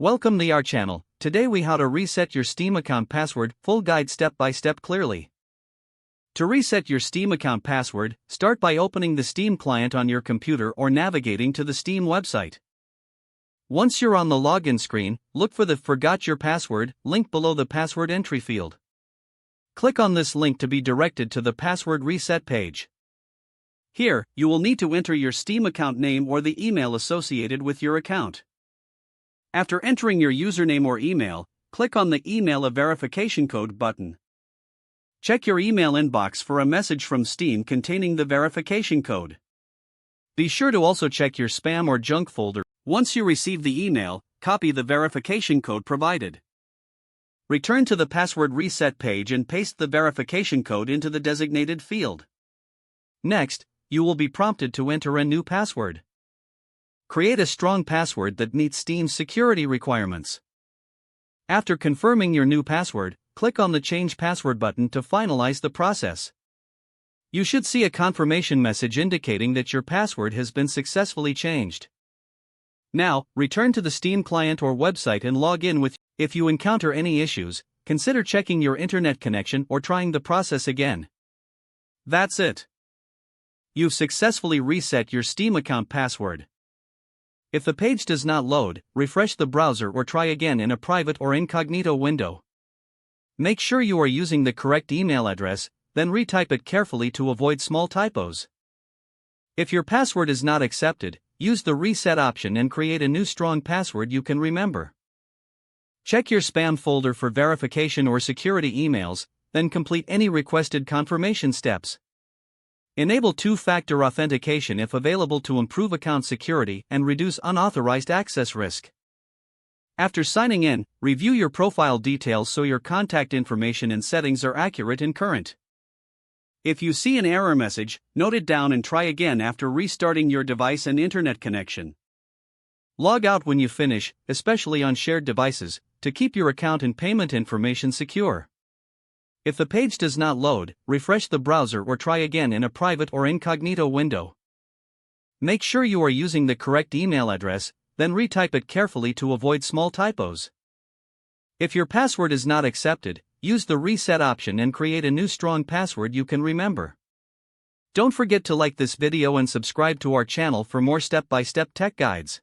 Welcome to our channel. Today we how to reset your Steam account password, full guide step by step clearly. To reset your Steam account password, start by opening the Steam client on your computer or navigating to the Steam website. Once you're on the login screen, look for the Forgot Your Password link below the password entry field. Click on this link to be directed to the password reset page. Here, you will need to enter your Steam account name or the email associated with your account. After entering your username or email, click on the Email a Verification Code button. Check your email inbox for a message from Steam containing the verification code. Be sure to also check your spam or junk folder. Once you receive the email, copy the verification code provided. Return to the password reset page and paste the verification code into the designated field. Next, you will be prompted to enter a new password. Create a strong password that meets Steam's security requirements. After confirming your new password, click on the Change Password button to finalize the process. You should see a confirmation message indicating that your password has been successfully changed. Now, return to the Steam client or website and log in with. If you encounter any issues, consider checking your internet connection or trying the process again. That's it. You've successfully reset your Steam account password. If the page does not load, refresh the browser or try again in a private or incognito window. Make sure you are using the correct email address, then retype it carefully to avoid small typos. If your password is not accepted, use the reset option and create a new strong password you can remember. Check your spam folder for verification or security emails, then complete any requested confirmation steps. Enable two-factor authentication if available to improve account security and reduce unauthorized access risk. After signing in, review your profile details so your contact information and settings are accurate and current. If you see an error message, note it down and try again after restarting your device and internet connection. Log out when you finish, especially on shared devices, to keep your account and payment information secure. If the page does not load, refresh the browser or try again in a private or incognito window. Make sure you are using the correct email address, then retype it carefully to avoid small typos. If your password is not accepted, use the reset option and create a new strong password you can remember. Don't forget to like this video and subscribe to our channel for more step-by-step tech guides.